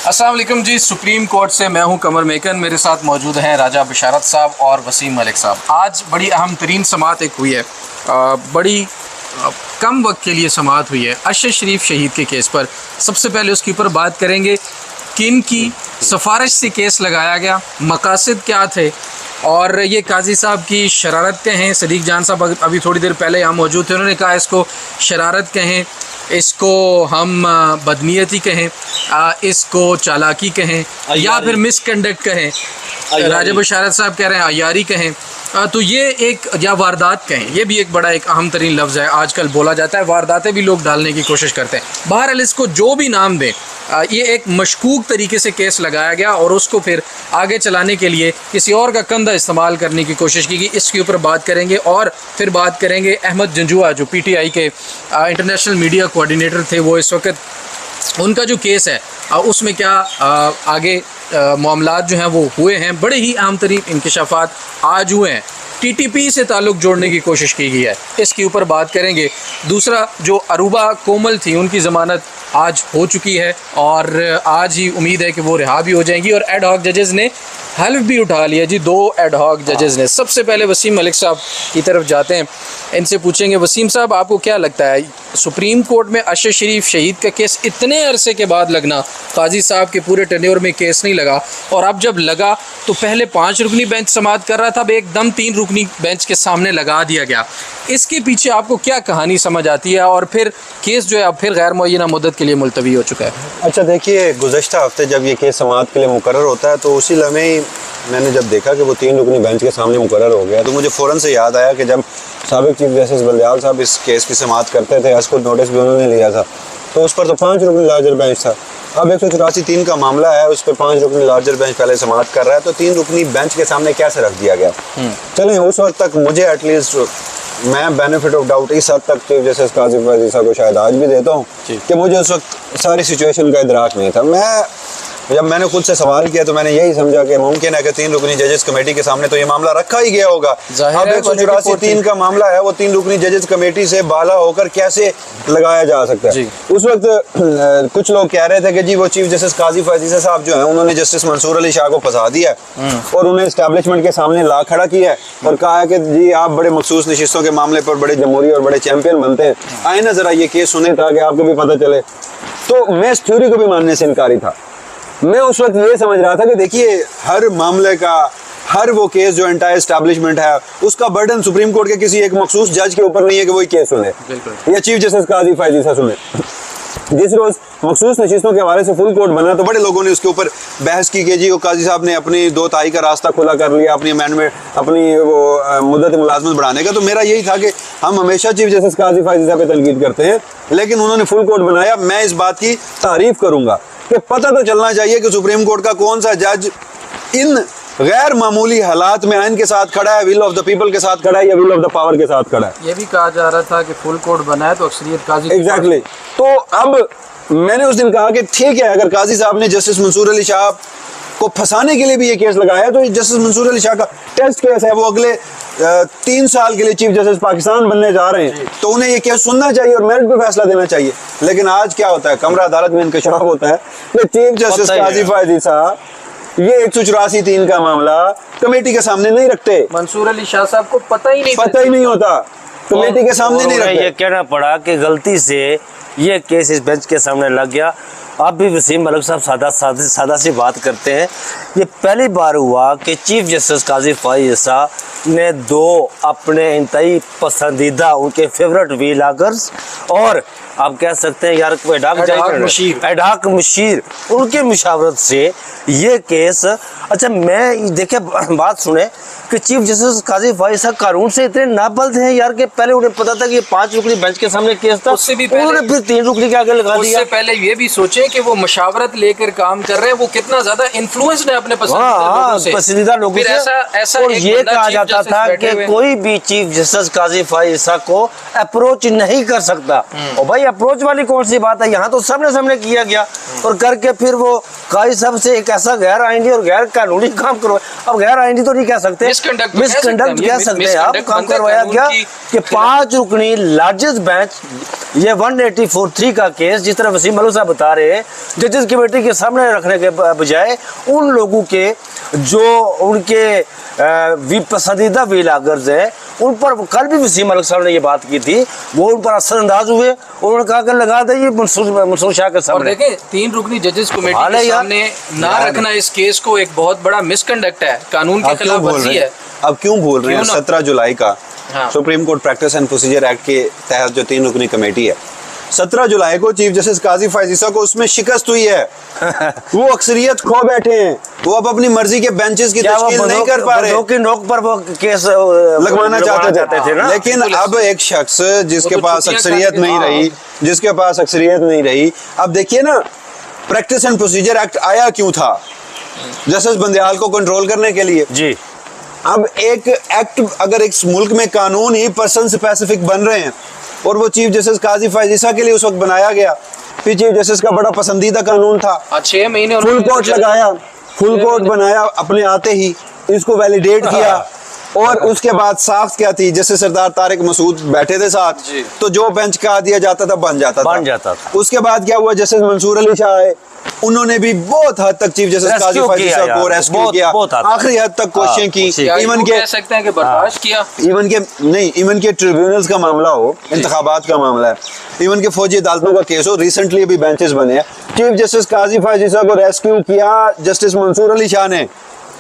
अस्सलाम वालेकुम जी। Supreme court से मैं हूं कमर मेकन, मेरे साथ मौजूद हैं राजा बशारत साहब और वसीम मलिक साहब। आज बड़ी अहम तरीन समाअत एक हुई है, बड़ी कम वक्त के लिए समाअत हुई है अरशद शरीफ शहीद के केस पर। सबसे पहले उसके ऊपर बात करेंगे किन की सिफारिश से केस लगाया गया, मकासद क्या थे और ये काजी साहब की शरारत कहें। सदीक जान साहब अभी थोड़ी देर पहले यहाँ मौजूद थे, उन्होंने कहा इसको शरारत कहें, इसको हम बदनीयती कहें, इसको चालाकी कहें या फिर मिसकंडक्ट कहें। राजा बशारत साहब कह रहे हैं अयारी कहें, तो ये एक या वारदात कहें, ये भी एक बड़ा एक अहम तरीन लफ्ज़ है। आजकल बोला जाता है, वारदातें भी लोग डालने की कोशिश करते हैं। बहरहाल इसको जो भी नाम दें, ये एक मशकूक तरीके से केस लगाया गया और उसको फिर आगे चलाने के लिए किसी और का कंधा इस्तेमाल करने की कोशिश की गई। इसके ऊपर बात करेंगे और फिर बात करेंगे अहमद जंजुआ जो PTI के इंटरनेशनल मीडिया कोऑर्डिनेटर थे, वो इस वक्त उनका जो केस है उसमें क्या आगे मामलात जो हैं वो हुए हैं। बड़े ही अहम तरीन इंकशाफात आज हुए हैं। TTP से ताल्लुक़ जोड़ने की कोशिश की गई है, इसके ऊपर बात करेंगे। दूसरा, जो अरूबा कोमल थी उनकी ज़मानत आज हो चुकी है और आज ही उम्मीद है कि वो रिहा भी हो जाएंगी और एड हॉक जजेज़ ने हल्फ भी उठा लिया जी, 2 एड हॉक जजेज़ ने। सबसे पहले वसीम मलिक साहब की तरफ जाते हैं, इनसे पूछेंगे वसीम साहब आपको क्या लगता है सुप्रीम कोर्ट में अरशद शरीफ शहीद का केस इतने अरसे के बाद लगना, काजी साहब के पूरे टेन्योर में केस नहीं लगा और अब जब लगा तो पहले 5 रुकनी बेंच समाअत कर रहा था, अब एकदम 3 रुकनी बेंच के सामने लगा दिया गया। इसके पीछे आपको क्या कहानी समझ आती है और फिर केस जो है अब फिर गैर मुअय्यना मुद्दत के लिए मुलतवी हो चुका है? अच्छा देखिए, गुज़श्ता हफ्ते जब ये केस समाअत के लिए मुकर्रर होता है तो उसी लम्हे ही मैंने जब देखा कि वो 3 रुकनी बेंच के सामने मुकर्रर हो गया तो मुझे फ़ौरन से याद आया कि जब साबिक़ चीफ जस्टिस बल्दयाल साहब इस केस की समाअत करते थे, आज खुद नोटिस भी उन्होंने लिया था, तो उस पर तो 5 रुकनी लार्जर बेंच था। अब 184(3) का मामला है, उस पर 5 रुकनी लार्जर बेंच पहले समाअत कर रहा है, तो 3 रुकनी बेंच के सामने कैसे रख दिया गया? चलें, उस वक्त तक मुझे एटलीस्ट मैं बेनिफिट ऑफ डाउट इस हद तक चीफ जस्टिस काजी फैज़ ईसा को शायद आज भी देता हूँ कि मुझे उस वक्त सारी सिचुएशन का इदराक नहीं था। जब मैंने खुद से सवाल किया तो मैंने यही समझा कि मुमकिन है कि 3 रुकनी जजेस कमेटी के सामने तो ये मामला रखा ही गया होगा। अब 184(3) का मामला है, वो 3 रुकनी जजेस कमेटी से बाला होकर कैसे लगाया जा सकता है? उस वक्त कुछ लोग कह रहे थे कि जी वो चीफ जस्टिस काजी फैज़ ईसा साहब जो है उन्होंने जस्टिस मंसूर अली शाह को फंसा दिया और उन्हें एस्टैब्लिशमेंट के सामने ला खड़ा किया है और कहा है कि जी आप बड़े मखसूस नशिस्तों के मामले पर बड़े जमहूरी और बड़े चैंपियन बनते हैं, आए ना जरा ये केस सुने ताकि आपको भी पता चले। तो मैं इस थ्योरी को भी मानने से इनकारी था। मैं उस वक्त ये समझ रहा था कि देखिए, हर मामले का हर वो केस जो एंटायर एस्टैब्लिशमेंट है उसका बर्डन सुप्रीम कोर्ट के किसी एक मखसूस जज के ऊपर नहीं है कि वही केस सुने या चीफ जस्टिस काजी फैज़ ईसा सुने। जिस रोज मखसूस नशिस्तों के हवाले से फुल कोर्ट बना तो बड़े लोगों ने उसके ऊपर बहस की कि जी वो काजी साहब ने अपनी 2 तिहाई का रास्ता खुला कर लिया अपनी अमेंडमेंट, अपनी वो मुद्दत मुलाजमत बढ़ाने का। तो मेरा यही था कि हम हमेशा चीफ जस्टिस काजी फैज़ ईसा पे तनकीद करते हैं, लेकिन उन्होंने फुल कोर्ट बनाया। मैं इस बात की तारीफ करूंगा कि पता तो चलना चाहिए कि सुप्रीम कोर्ट का कौन सा जज इन गैर मामूली हालात में आइन के साथ खड़ा है, विल ऑफ द पीपल के साथ खड़ा है या विल ऑफ द पावर के साथ खड़ा है। ये भी कहा जा रहा था कि फुल कोर्ट बना है तो अक्सरियत काजी। एग्जैक्टली। तो अब मैंने उस दिन कहा कि ठीक है, अगर काजी साहब ने जस्टिस मंसूर अली शाह को फंसाने के लिए भी ये केस लगाया है तो जस्टिस मंसूर अली शाह का टेस्ट केस है, वो अगले 3 साल के लिए चीफ जस्टिस पाकिस्तान बनने जा रहे हैं, तो उन्हें ये केस सुनना चाहिए और मेरिट पे फैसला देना चाहिए। लेकिन आज क्या होता है, कमरा अदालत में इंकशाफ होता है कि चीफ जस्टिस काजी फैज़ ईसा ये 184(3) का मामला कमेटी के सामने नहीं रखते। मंसूर अली शाह साहब को पता ही नहीं होता, कमेटी के सामने नहीं रखते। ये कहना पड़ा कि गलती से ये केस इस बेंच के सामने लग गया। अब भी वसीम मलिक साहब सादा सी बात करते हैं। ये पहली बार हुआ कि चीफ जस्टिस काजी फैज़ ईसा ने 2 अपने इंतहाई पसंदीदा उनके फेवरेट व्हीलॉगर्स और आप कह सकते हैं यार एडहॉक मुशीर उनके मुशावरत से ये केस। अच्छा, मैं देखे बात सुने कि चीफ जस्टिस काजी फैज़ ईसा कानून से इतने नाबल्द हैं यार कि पहले उन्हें पता था कि ये 5 रुकनी बेंच के सामने केस था, उससे भी उन्होंने फिर 3 रुकनी के आगे लगा दिया। उससे पहले ये भी सोचे कि वो मशावरत लेकर काम कर रहे हैं, वो कितना ज्यादा इन्फ्लुएंस्ड है अपने पसंदीदा लोगों से। ऐसा और ये कहा जाता था कि कोई भी चीफ जस्टिस काजी फैज़ ईसा को अप्रोच नहीं कर सकता। और भाई अप्रोच वाली कौन सी बात है, यहाँ तो सामने किया गया और करके फिर वो काजी साहब से एक ऐसा गैर आईनी और गैर कानूनी काम करवाया। अब गैर आईनी तो नहीं कह सकते, मिसकंडक्ट कह सकते हैं आप। काम करवाया गया कि 5 रुकनी लार्जेस्ट बेंच, ये 184(3) का केस जिस तरह वसीम मलिक साहब बता रहे हैं, जजेस कमेटी के सामने रखने के बजाय उन लोगों के जो उनके पसंदीदा वीलागर्स है उन पर, कल भी वसीम मलिक साहब ने ये बात की थी, वो उन पर असरअंदाज हुए। उन्होंने कहा कि लगा दे ये मंसूर शाह के सामने। और देखें 3 रुकनी जजेस कमेटी के सामने ना रखना इस केस को एक बहुत बड़ा मिसकंडक्ट है, कानून के खिलाफ वर्जी है। अब क्यों बोल रहे हैं? 17 जुलाई का हाँ। Supreme court practice and procedure act के तहत जो 3 रुकनी कमेटी है, 17 जुलाई को चीफ जस्टिस काजी फायज ईसा को उसमें शिकस्त हुई है। वो अक्सरियत खो बैठे हैं, वो अब अपनी मर्जी के बेंचेस की तश्कील नहीं कर पा रहे। नोक पर वो केस लगवाना चाहते थे ना। लेकिन अब एक शख्स जिसके पास अक्सरियत नहीं रही, जिसके पास अक्सरियत नहीं रही, अब देखिए ना, प्रैक्टिस एंड प्रोसीजर एक्ट आया क्यों था? जस्टिस बंदयाल को कंट्रोल करने के लिए जी। अब एक एक्ट, अगर एक मुल्क में कानून ही पर्सन स्पेसिफिक बन रहे हैं और वो चीफ जस्टिस काजी फायज ईसा के लिए उस वक्त बनाया गया, फिर चीफ जस्टिस का बड़ा पसंदीदा कानून था, 6 महीने फुल कोर्ट लगाया, फुल कोर्ट बनाया अपने आते ही, इसको वैलिडेट किया। और उसके बाद साख्त क्या थी? जैसे सरदार तारिक मसूद बैठे थे साथ, तो जो बेंच कहा दिया जाता था बन जाता था। उसके बाद क्या हुआ? जस्टिस मंसूर अली शाह आए, उन्होंने भी बहुत हद तक चीफ जस्टिस काजी फायज ईसा को रेस्क्यू किया, आखिरी हद तक कोशिशें की। इवन के कह सकते हैं कि बर्दाश्त किया, इवन के ट्रिब्यूनल्स का मामला हो, इंतखाबात का मामला है, इवन के फौजी अदालतों का केस हो, रिसेंटली अभी बेंचेस बने हैं, चीफ जस्टिस काजी फायज ईसा को रेस्क्यू किया जस्टिस मंसूर अली शाह ने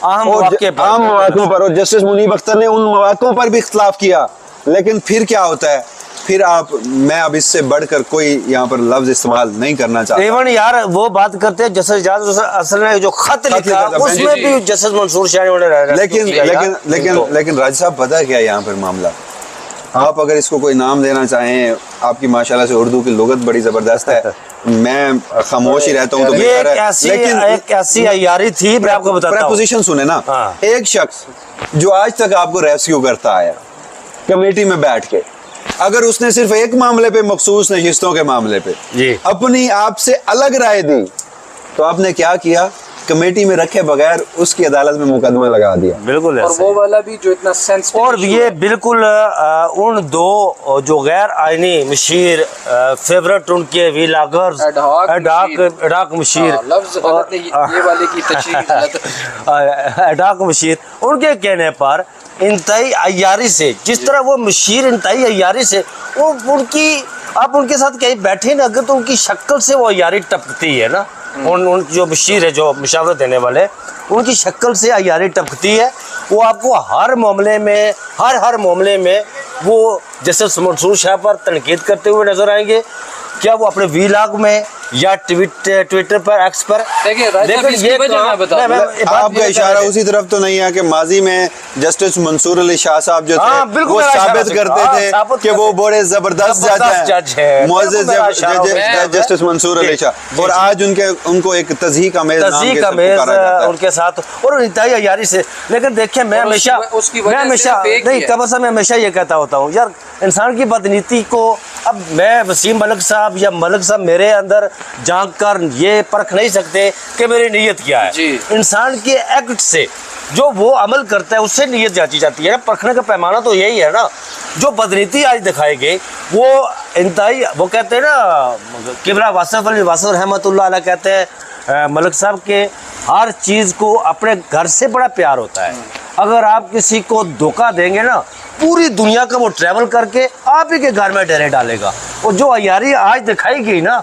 आम मौक़ों पर, और जस्टिस मुनीब अख्तर ने उन मौक़ों पर भी इख्तिलाफ किया। लेकिन फिर क्या होता है? फिर मैं अब इससे बढ़कर कोई यहाँ पर लफ्ज इस्तेमाल नहीं करना चाहता। इवन यार वो बात करते हैं जस्टिस इजाज़ असल ने जो खत लिखा उसमें भी जस्टिस मंसूर शाह ने, लेकिन राज साहब पता है क्या यहाँ पर मामला? आप अगर इसको कोई नाम देना चाहें, आपकी माशाल्लाह से उर्दू की लुगत बड़ी जबरदस्त है, मैं खामोश ही रहता हूँ तो ये एक ऐसी अय्यारी थी। मैं आपको बताता हूँ, प्रेपोजिशन सुने ना। एक शख्स जो आज तक आपको रेस्क्यू करता आया कमेटी में बैठ के, अगर उसने सिर्फ एक मामले पे, मखसूस नशिस्तों के मामले पे अपनी आप से अलग राय दी, तो आपने क्या किया? कमेटी में रखे बगैर उसकी अदालत में मुकदमा लगा दिया। बिल्कुल। और वो वाला भी जो इतना सेंसिटिव, और ये बिल्कुल उन दो जो गैर आईनी मशीर फेवरेट उनके वीलागर्स, एडाक मशीर, लफ्ज़ गलत है, ये वाले की तशरीह गलत है, एडाक मशीर, उनके कहने पर इंतहाई अय्यारी से, जिस तरह वो मशीर इंतहाई अय्यारी से, वो उनकी, आप उनके साथ कहीं बैठे ना अगर तो उनकी शक्ल से वो अय्यारी टपकती है ना। उन जो मशीर है, जो मुशावरत देने वाले, उनकी शक्ल से अय्यारी टपकती है। वो आपको हर मामले में, हर मामले में वो जैसे मंसूर शाह पर तनकीद करते हुए नजर आएंगे, क्या वो अपने वीलॉग में या ट्विटर पर, एक्स पर। देखिए ये आपका इशारा उसी तरफ तो नहीं है कि माजी में जस्टिस मंसूर अली शाह साहब जो थे वो साबित करते थे कि वो बड़े जबरदस्त जज हैं, मुअज़्ज़ज़ जस्टिस मंसूर अली शाह, और आज उनको एक तज़हीक अमेज़ उनके साथ और इंतहाई अय्यारी से। लेकिन देखिए मैं हमेशा नहीं, कब मैं हमेशा ये कहता होता हूँ यार, इंसान की बदनीति को, अब मैं वसीम मलिक साहब या मलिक साहब मेरे अंदर झांक कर ये परख नहीं सकते कि मेरी नीयत क्या है। इंसान के एक्ट से जो वो अमल करता है उससे नीयत जांची जाती है ना। परखने का पैमाना तो यही है ना। जो बदनीति आज दिखाई गई वो इंतहाई, वो कहते हैं ना, किबरा वासिफ अली वासिफ रहमतुल्लाह अलैह कहते हैं मलिक साहब के हर चीज़ को अपने घर से बड़ा प्यार होता है। अगर आप किसी को धोखा देंगे ना, पूरी दुनिया का वो ट्रैवल करके आप ही के घर में डेरे डालेगा। और जो अय्यारी आज दिखाई गई ना,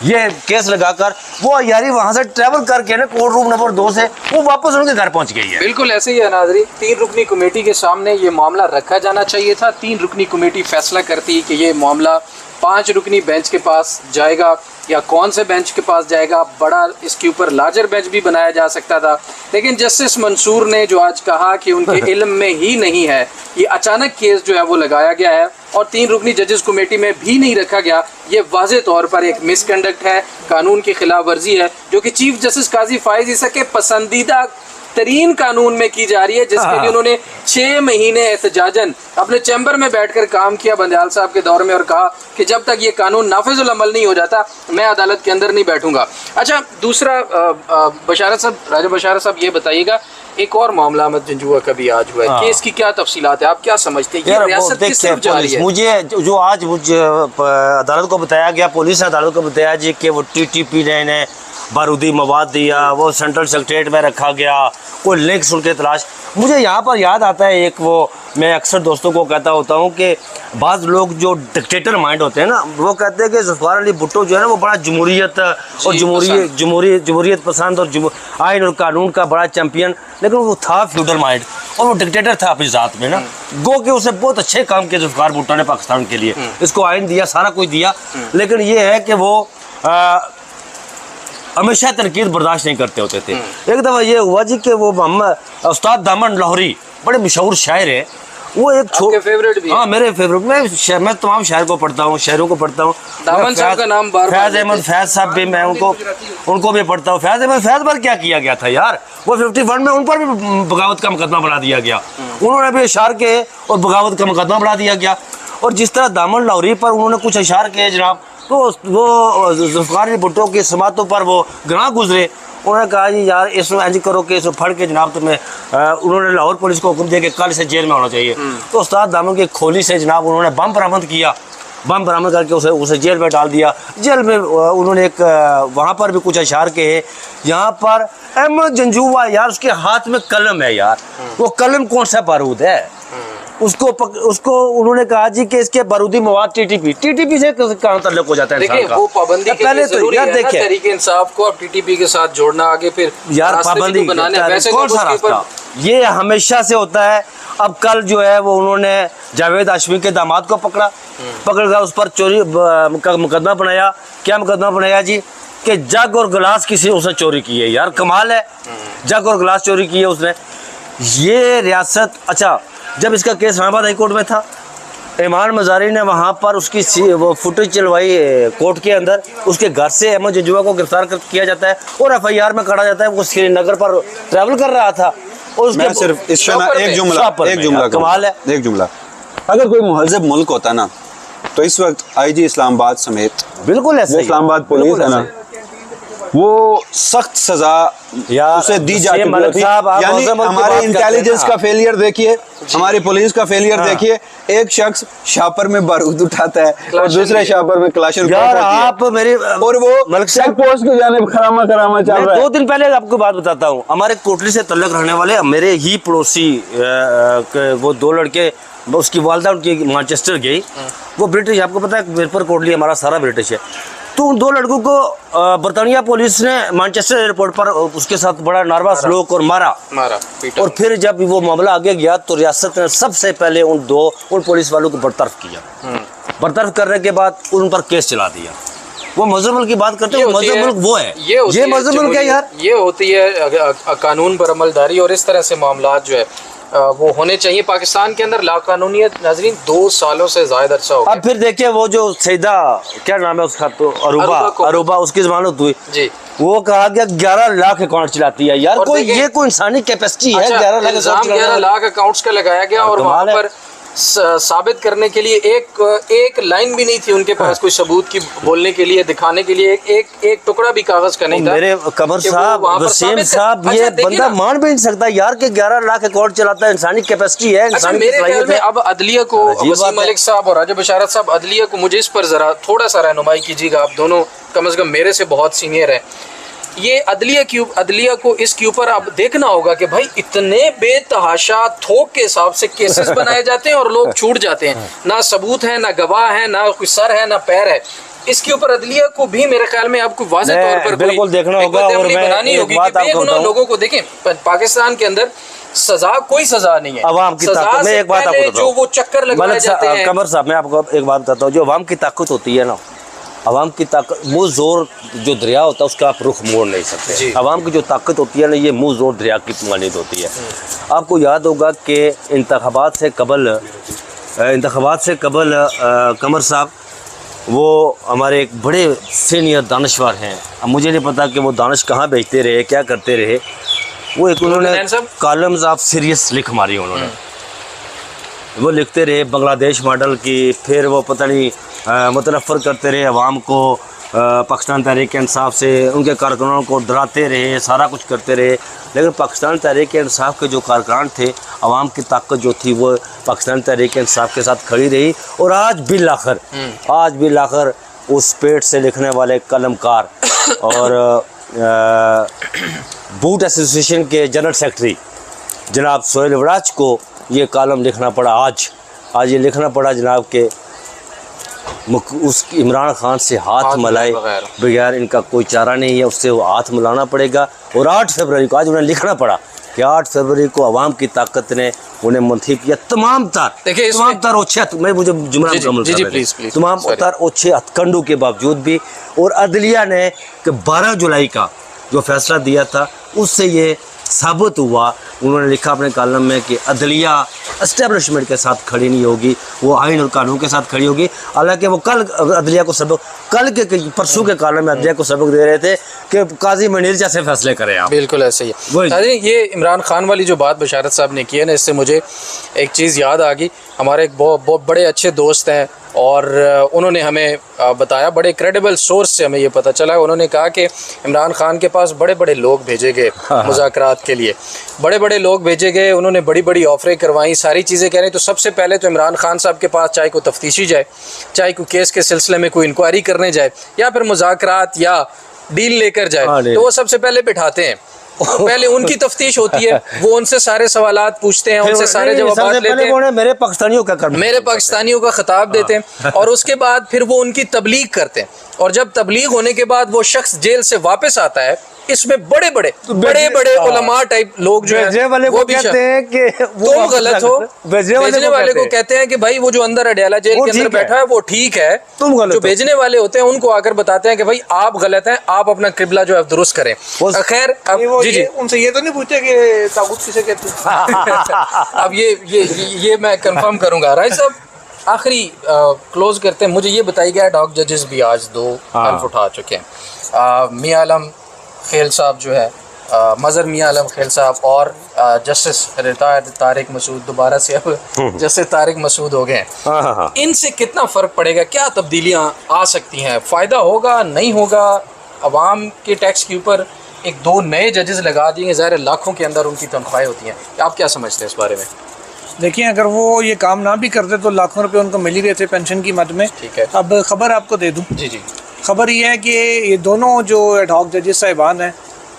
ये केस लगाकर, वो अय्यारी वहां से ट्रैवल करके ना कोर्ट रूम नंबर 2 से वो वापस उनके घर पहुंच गई है। बिल्कुल ऐसे ही है नाज़रीन। 3 रुकनी कमेटी के सामने ये मामला रखा जाना चाहिए था। 3 रुकनी कमेटी फैसला करती है कि ये मामला 5 रुकनी बेंच के पास जाएगा या कौन से बेंच के पास जाएगा। बड़ा इसके ऊपर लार्जर बेंच भी बनाया जा सकता था, लेकिन जस्टिस मंसूर ने जो आज कहा कि उनके इल्म में ही नहीं है, ये अचानक केस जो है वो लगाया गया है और 3 रुकनी जजेस कमेटी में भी नहीं रखा गया, ये वाज़े तौर पर एक मिसकंडक्ट है, कानून की खिलाफ वर्जी है, जो कि चीफ जस्टिस काजी फायज ईसा के पसंदीदा तरीन कानून में की जा रही है, जिसके लिए उन्होंने 6 महीने एहतजाजन अपने चैम्बर में बैठकर काम किया बंदयाल साहब के दौर में, और कहा कि जब तक ये कानून नाफिजुल अमल नहीं हो जाता मैं अदालत के अंदर नहीं बैठूंगा। अच्छा, दूसरा बशारत साहब, राजा बशारत साहब, ये बताइएगा, एक और मामला अहमद जंजुआ का भी आज हुआ है, केस की क्या तफसीलात है, आप क्या समझते हैं? ये रियासत किस तरफ जा रही है? मुझे जो आज मुझे अदालत को बताया गया, पुलिस ने अदालत को बताया जी कि वो TTP ने बारूदी मवाद दिया, वो सेंट्रल सेक्रेटरीट में रखा गया, कोई लिंक सुन के तलाश। मुझे यहाँ पर याद आता है एक, वो मैं अक्सर दोस्तों को कहता होता हूँ कि बाज़ लोग जो डिक्टेटर माइंड होते हैं ना, वो कहते हैं कि ज़ुल्फ़िकार अली भुट्टो जो है ना वो बड़ा जमहूरियत और जमहूरियत पसंद और आइन और कानून का बड़ा चैम्पियन, लेकिन वो था फ्यूडल माइंड और वो डिक्टेटर था अपनी ज़ात में ना। गो के उसे बहुत अच्छे काम किए ज़ुल्फ़िकार भुट्टो ने पाकिस्तान के लिए, इसको आइन दिया, सारा कुछ दिया, लेकिन ये है कि वो हमेशा तनकीद बर्दाश्त नहीं करते होते थे। एक दफ़ा ये हुआ जी कि वो मोहम्मद उस्ताद दामन लाहौरी बड़े मशहूर शायर है, वो एक फेवरेट भी? हाँ, मेरे फेवरेट। मैं तमाम शायर को पढ़ता हूँ, शायरों को पढ़ता हूँ। दामन साहब का नाम बार-बार फैज़ अहमद फैज़ साहब भी, मैं उनको भी पढ़ता हूँ। फैज़ अहमद फैज़ पर क्या किया गया था यार, वो 51 में उन पर भी बगावत का मुकदमा बढ़ा दिया गया, उन्होंने भी इशार किए और बगावत का मुकदमा बढ़ा दिया गया। और जिस तरह दामन लाहौरी पर उन्होंने कुछ इशार किए जनाब, तो वो ज़ुल्फ़िकार अली भुट्टो की समातों पर वो ग्रां गुजरे। उन्होंने कहा जी यार इसमें इंज करो कि इसको फड़ के जनाब तुम्हें, उन्होंने लाहौर पुलिस को हुक्म दिया कि कल से जेल में होना चाहिए। तो उस्ताद दामन की खोली से जनाब उन्होंने बम बरामद किया, बम बरामद करके उसे जेल में डाल दिया। जेल में उन्होंने एक वहाँ पर भी कुछ अशार कहे। यहाँ पर अहमद जंजुआ यार, उसके हाथ में कलम है यार, वो कलम कौन सा बारूद है, उसको उन्होंने कहा जी कि इसके बारूदी मवाद TTP से कहाँ ताल्लुक हो जाता है इंसान का? वो पाबंदी के पहले लिए तो यार देखिए, तहरीक इंसाफ को अब TTP के साथ जोड़ना, आगे फिर यार पाबंदी कौन सा रास्ता, ये हमेशा से होता है। अब कल जो है वो उन्होंने जावेद हाशमी के दामाद को पकड़कर उस पर चोरी का मुकदमा बनाया। क्या मुकदमा बनाया जी कि जग और गिलास किसी उसने चोरी की है। यार कमाल है, जग और गिलास चोरी की है उसने। ये रियासत, अच्छा जब इसका केस इस्लामाबाद हाई कोर्ट में था, ईमान मज़ारी ने वहाँ पर उसकी वो फुटेज चलवाई कोर्ट के अंदर, उसके घर से अहमद जंजुआ को गिरफ्तार किया जाता है और FIR में करा जाता है। वो श्रीनगर पर ट्रैवल कर रहा था और उसके मैं सिर्फ इस पे एक जुमला कमाल है, एक जुमला, अगर कोई मुहज़्ज़ब मुल्क होता ना तो इस वक्त IG इस्लामाबाद समेत बिल्कुल ऐसा इस्लामाबाद पुलिस है ना, वो सख्त सजा उसे दी जाती थी। यानी हमारे इंटेलिजेंस का फेलियर देखिए, हमारी पुलिस का फेलियर देखिए। एक शख्स शापर में बारूद उठाता है और दूसरे शापर में क्लाशर यार आप मेरे, और वो चेक पोस्ट को जाने खरामा चल रहा है। 2 दिन पहले आपको बात बताता हूँ, हमारे कोटली से तल्लक रहने वाले मेरे ही पड़ोसी वो 2 लड़के, उसकी वालदा उनकी मैनचेस्टर गई, वो ब्रिटिश, आपको पता है मिरपुर कोटली हमारा सारा ब्रिटिश है। तो उन 2 लड़कों को बरतानिया पुलिस ने मैनचेस्टर एयरपोर्ट पर उसके साथ बड़ा नारवा सलूक और मारा। और फिर जब वो मामला आगे गया तो रियासत ने सबसे पहले उन पुलिस वालों को बरतरफ किया। बरतरफ करने के बाद उन पर केस चला दिया। वो मजहब मुल्क की बात करते हैं, मजहब मुल्क वो है, ये मजहब मुल्क है यार। ये होती है कानून पर अमलदारी, और इस तरह से मामला जो है वो होने चाहिए। पाकिस्तान के अंदर लाकानूनियत नाज़रीन 2 सालों से ज़्यादा अर्सा हो गया। अब फिर देखिए वो जो सईदा, क्या नाम है उसका, तो अरूबा उसकी जमानत हुई जी, वो कहा गया 11 लाख अकाउंट चलाती है यार। कोई ये कोई इंसानी कैपेसिटी है? 11 लाख अकाउंट्स का लगाया गया और वहाँ पर साबित करने के लिए एक लाइन भी नहीं थी उनके पास, कोई सबूत की बोलने के लिए, दिखाने के लिए एक टुकड़ा भी कागज का नहीं था। मेरे कमर साहब, वसीम साहब, ये बंदा मान भी नहीं सकता यार कि 11 लाख अकाउंट चलाता है। इंसानी कैपेसिटी है, इंसानी मेरे में। अब अदलिया को, वसीम मलिक साहब और राजा बशारत साहब, अदलिया को मुझे इस पर जरा थोड़ा सा रहनुमाई कीजिएगा। आप दोनों कम से कम मेरे से बहुत सीनियर है। ये अदलिया को इसके ऊपर अब देखना होगा कि भाई इतने बेतहाशा थोक के हिसाब से केसेस बनाए जाते हैं और लोग छूट जाते हैं, ना सबूत है, ना गवाह है, ना कोई सर है, ना पैर है। इसके ऊपर अदलिया को भी मेरे ख्याल में आपको वाज़ेह तौर पर बिल्कुल देखना होगा और बनानी होगी कि बेगुनाह लोगों को देखें। पाकिस्तान के अंदर सजा, कोई सजा नहीं है। अवाम की ताकत, मैं एक बात आपको बताता हूं, जो वो चक्कर लगाए जाते हैं। कमर साहब, मैं आपको एक बात बताता हूँ, जो अवाम की ताकत होती है ना, अवाम की ताकत, मुँह जोर जो दरिया होता है उसका आप रुख मोड़ नहीं सकते। अवाम की जो ताकत होती है ना, ये मुँह जोर दरिया की मानद होती है। आपको याद होगा कि इंतखाबात से कबल कमर साहब, वो हमारे एक बड़े सीनियर दानश्वर हैं। अब मुझे नहीं पता कि वो दानिश कहाँ बेचते रहे, क्या करते रहे, वो एक उन्होंने नैन साहब? कॉलम्स ऑफ सीरियस लिख मारी उन्होंने। वो लिखते रहे बांग्लादेश मॉडल की, फिर वो पता नहीं मुतनफ़र करते रहे अवाम को पाकिस्तान तहरीक इंसाफ से, उनके कारकुनों को डराते रहे, सारा कुछ करते रहे। लेकिन पाकिस्तान तहरीक इंसाफ के जो कारकुनान थे, अवाम की ताकत जो थी वो पाकिस्तान तहरीक इंसाफ के साथ खड़ी रही। और आज बिल आखिर उस पेट से लिखने वाले कलमकार और बूट एसोसिएशन के जनरल सेक्रेटरी जनाब सोहेल वराज को ये कॉलम लिखना पड़ा। आज ये लिखना पड़ा जनाब के उस इमरान खान से हाथ मिलाए बगैर इनका कोई चारा नहीं है, उससे वो हाथ मिलाना पड़ेगा। और 8 फरवरी को आज उन्हें लिखना पड़ा कि 8 फरवरी को अवाम की ताकत ने उन्हें मुंतखब किया। तमाम तार ओछे, मैं मुझे जुमला मुकम्मल कर लें, तमाम तार ओछे हथकंडों के बावजूद भी, और अदलिया ने कि 12 जुलाई का जो फैसला दिया था उससे ये साबित हुआ। उन्होंने लिखा अपने कॉलम में कि अदलिया एस्टेब्लिशमेंट के साथ खड़ी नहीं होगी, वो आइन और कानून के साथ खड़ी होगी। हालांकि वो कल अदलिया को सबक, परसों के कॉलम में अदलिया को सबक दे रहे थे कि काजी मनीर जैसे फैसले करें आप। बिल्कुल ऐसे ही है। ये इमरान खान वाली जो बात बशारत साहब ने की है ना, इससे मुझे एक चीज़ याद आ गई। हमारे एक बहुत बड़े अच्छे दोस्त हैं और उन्होंने हमें बताया, बड़े क्रेडिबल सोर्स से हमें ये पता चला। उन्होंने कहा कि इमरान खान के पास बड़े बड़े लोग भेजे गए मुज़ाकरात के लिए, बड़े लोग भेजे गए, उन्होंने बड़ी बड़ी ऑफरें करवाई, सारी चीज़ें कह रही। तो सबसे पहले तो इमरान खान साहब के पास चाहे कोई तफ्तीशी जाए, चाहे कोई केस के सिलसिले में कोई इंक्वायरी करने जाए, या फिर मुज़ाकरात या डील लेकर जाए, तो वो सबसे पहले बिठाते हैं। पहले उनकी तफ्तीश होती है, वो उनसे सारे सवालात पूछते हैं, उनसे सारे जवाब लेते हैं, मेरे पाकिस्तानियों का खिताब देते हैं, और उसके बाद फिर वो उनकी तबलीग करते हैं। और जब तबलीग होने के बाद वो शख्स जेल से वापस आता है, इसमें बड़े बड़े उलमा टाइप लोग जो हैं वो भी कहते हैं कि तुम गलत हो। भेजने वाले को कहते हैं कि भाई वो जो अंदर अडयाला जेल के अंदर बैठा है वो ठीक है, तुम गलत। जो भेजने वाले होते हैं उनको आकर बताते हैं कि भाई आप गलत हैं, आप अपना किबला जो है दुरुस्त करें। खैर जी उनसे ये तो नहीं पूछते कि तागूत किसे कहते हैं। अब ये मैं कंफर्म करूंगा। राय साहब आखिरी क्लोज करते हैं, मुझे ये बताइएगा, डॉग जजेस भी आज 2 हल्फ उठा चुके हैं। मियां आलम खेल साहब जो है, मज़हर मियां आलम खेल साहब और जस्टिस रिटायर्ड तारिक मसूद दोबारा से अब जस्टिस तारिक मसूद हो गए हैं। इनसे कितना फ़र्क पड़ेगा, क्या तब्दीलियाँ आ सकती हैं, फ़ायदा होगा नहीं होगा? अवाम के टैक्स के ऊपर 1-2 नए जजेस लगा दिए, ज़ाहिर लाखों के अंदर उनकी तनख्वाहें होती हैं। आप क्या समझते हैं इस बारे में? देखिए, अगर वो ये काम ना भी करते तो लाखों रुपए उनको मिल ही रहे थे पेंशन की मद में। ठीक है। अब खबर आपको दे दूं। जी। खबर ये है कि ये दोनों जो एडहॉक जजेस साहिबान हैं,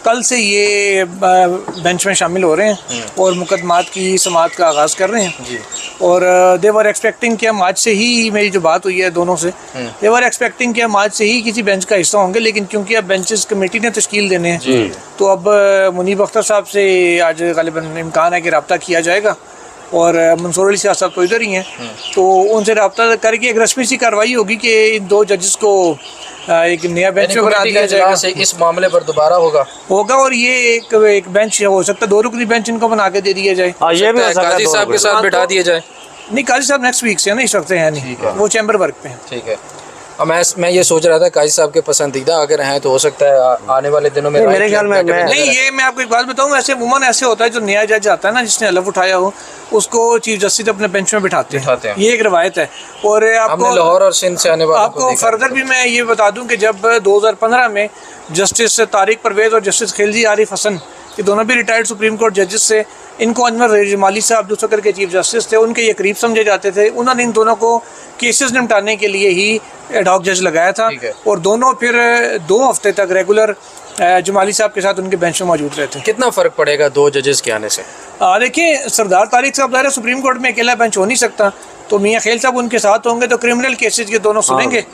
कल से ये बेंच में शामिल हो रहे हैं और मुकदमात की समाअत का आगाज़ कर रहे हैं जी। और दे वर एक्सपेक्टिंग कि हम आज से ही, मेरी जो बात हुई है दोनों से, दे वर एक्सपेक्टिंग कि हम आज से ही किसी बेंच का हिस्सा होंगे। लेकिन क्योंकि अब बेंचेस कमेटी ने तश्कील देने हैं, तो अब मुनीब अख्तर साहब से आज ग़ालिबन इम्कान है कि रब्ता किया जाएगा, और मंसूर अली शाह साहब तो इधर ही हैं, तो उनसे रब्ता करके एक रस्मी सी कार्रवाई होगी कि इन 2 जजेस को एक नया बेंच में बना दिया जाएगा। इस मामले पर दोबारा होगा और ये एक बेंच हो सकता है, 2 रुकनी बेंच इनको बना के दे दिया जाए। ये भी काजी साहब के साथ बिठा दिया जाए। नहीं, काजी साहब नेक्स्ट वीक से नहीं सकते हैं, नहीं वो चैम्बर वर्क पे हैं। ठीक है। अब मैं ये सोच रहा था काजी साहब के पसंदीदा अगर हैं तो हो सकता है आने वाले दिनों में मेरे ख्याल में नहीं, ये मैं आपको एक बात बताऊं, ऐसे वुमन ऐसे होता है जो नया जज आता है ना, जिसने हलफ उठाया हो, उसको चीफ जस्टिस अपने बेंच में बिठाते हैं। ये एक रवायत है। और आपको लाहौर और सिंध से आने वाले आपको फर्दर भी मैं ये बता दूं कि जब 2015 में जस्टिस तारिक परवेज़ और जस्टिस खिलजी आरिफ हसन, ये दोनों भी रिटायर्ड सुप्रीम कोर्ट जजेस से, इनको अनवर जमाली साहब जो सकर के चीफ जस्टिस थे, उनके ये करीब समझे जाते थे। उन्होंने इन दोनों को केसेस निपटाने के लिए ही एडहॉक जज लगाया था, और दोनों फिर 2 हफ्ते तक रेगुलर जमाली साहब के साथ उनके बेंच में मौजूद रहते। कितना फ़र्क पड़ेगा 2 जजेस के आने से? देखिए, सरदार तारिक साहब ज़ाहिर सुप्रीम कोर्ट में अकेला बेंच हो नहीं सकता, तो मियाँ खेल साहब उनके साथ होंगे, तो क्रिमिनल केसेस के दोनों सुनेंगे,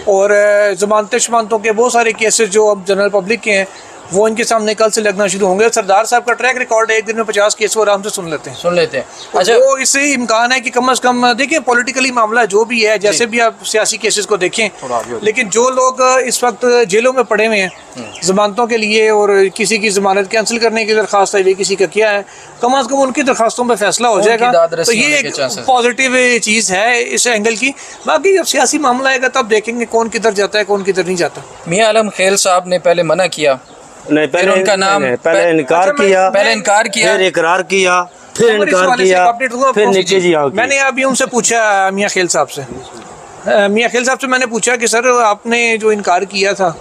और जमानतों के बहुत सारे केसेस जो अब जनरल पब्लिक के हैं वो इनके सामने कल से लगना शुरू होंगे। सरदार साहब का ट्रैक रिकॉर्ड है, एक दिन में 50 केस वो आराम से सुन लेते हैं। अच्छा, वो इससे इम्कान है कि कम से कम देखिए, पॉलिटिकली मामला जो भी है, जैसे भी आप सियासी केसेस को देखें, लेकिन जो लोग इस वक्त जेलों में पड़े हुए हैं जमानतों के लिए, और किसी की जमानत कैंसिल करने की दरख्वास्त है, किसी का किया है, कम से कम उनकी दरख्वास्तों पर फैसला हो जाएगा। तो ये एक पॉजिटिव चीज़ है इस एंगल की। बाकी जब सियासी मामला आएगा तब देखेंगे कौन किधर जाता है, कौन किधर नहीं जाता। मियां आलम खेल साहब ने पहले मना किया नहीं, फिर उनका नाम पहले इनकार किया, पहले इनकार किया, फिर इकरार किया, फिर हमारे इनकार सवाल से किया, अपडेट हुआ फिर आपको? नीचे जी हाँ की। मैंने अभी उनसे पूछा मियाँ खेल साहब से, मियाँ खेल साहब से मैंने पूछा कि सर आपने जो इनकार किया था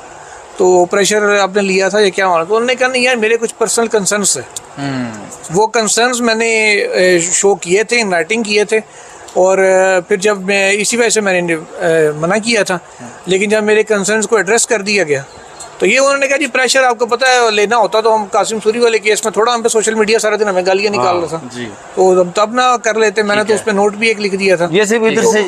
तो प्रेशर आपने लिया था या क्या हुआ? तो उन्होंने कहा नहीं यार मेरे कुछ पर्सनल कंसर्न्स है। वो कंसर्न्स मैंने शो किए थे, इन राइटिंग किए थे, और फिर जब मैं इसी वजह से मैंने मना किया था। लेकिन जब मेरे कंसर्न्स को एड्रेस कर दिया गया तो ये उन्होंने कहा जी प्रेशर आपको पता है लेना होता तो हम कासिम सूरी वाले केस में थोड़ा हम पे सोशल मीडिया सारा दिन हमें गालियाँ निकाल रहा था, तो तब ना कर लेते। मैंने तो उस पर नोट भी एक लिख दिया था। ये सिर्फ इधर से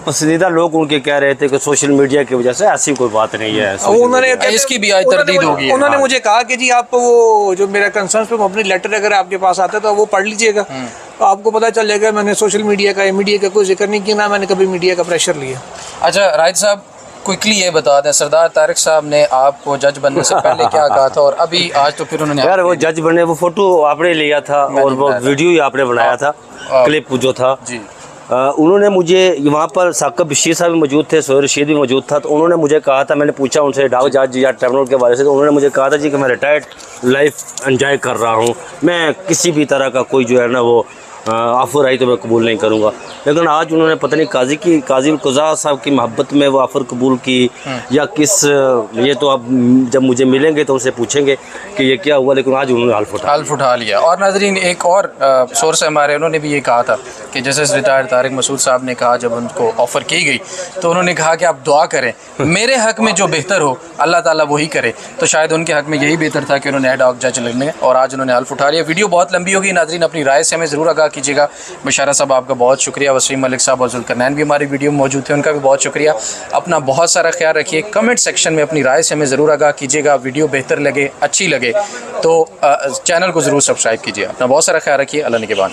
पसंदीदा लोग उनके कह रहे थे कि सोशल मीडिया की वजह से, ऐसी कोई बात नहीं है। उन्होंने इसकी भी आज तरदीद होगी। उन्होंने मुझे कहा कि जी आप वो जो मेरा कंसर्न पे अपनी लेटर अगर आपके पास आता है तो वो पढ़ लीजिएगा, तो आपको पता चल जाएगा मैंने सोशल मीडिया का मीडिया का कोई जिक्र नहीं किया, ना मैंने कभी मीडिया का प्रेशर लिया। अच्छा राहिद साहब क्विकली ये बता दें, सरदार तारिक साहब ने आपको जज बनने से पहले क्या कहा था और अभी आज तो फिर उन्होंने यार वो जज बने, वो फोटो आपने लिया था और वो वीडियो ही आपने बनाया था, क्लिप जो था जी। उन्होंने मुझे वहाँ पर साकिब बशीर साहब भी मौजूद थे, सोहेल रशीद भी मौजूद था, तो उन्होंने मुझे कहा था, मैंने पूछा उनसे डाक जज या ट्रिब्यूनल के बारे से, तो उन्होंने मुझे कहा था जी कि मैं रिटायर्ड लाइफ एंजॉय कर रहा हूँ, मैं किसी भी तरह का कोई जो है ना वो ऑफ़र आई तो मैं कबूल नहीं करूँगा। लेकिन आज उन्होंने पता नहीं काजी कुज़ा साहब की मोहब्बत में वो ऑफ़र कबूल की या किस, ये तो अब जब मुझे मिलेंगे तो उनसे पूछेंगे कि ये क्या हुआ, लेकिन आज उन्होंने हल्फ उठा लिया। और नाज़रीन एक और सोर्स हमारे, उन्होंने भी ये कहा था कि जैसे रिटायर्ड तारिक मसूद साहब ने कहा जब उनको ऑफ़र की गई तो उन्होंने कहा कि आप दुआ करें मेरे हक़ में जो बेहतर हो अल्लाह ताला वही करे, तो शायद उनके हक़ में यही बेहतर था कि उन्होंने एड हॉक जज लगने, और आज उन्होंने हल्फ उठा लिया। वीडियो बहुत लंबी होगी नाज़रीन, अपनी राय से हमें ज़रूर आगाह कीजिएगा। बशारत साहब आपका बहुत शुक्रिया, वसीम मलिक साहब और जुल्करनैन भी हमारी वीडियो में मौजूद थे, उनका भी बहुत शुक्रिया। अपना बहुत सारा ख्याल रखिए, कमेंट सेक्शन में अपनी राय से हमें ज़रूर आगाह कीजिएगा। वीडियो बेहतर लगे, अच्छी लगे तो चैनल को ज़रूर सब्सक्राइब कीजिए। अपना बहुत सारा ख्याल रखिए, अल्लाह निगहबान।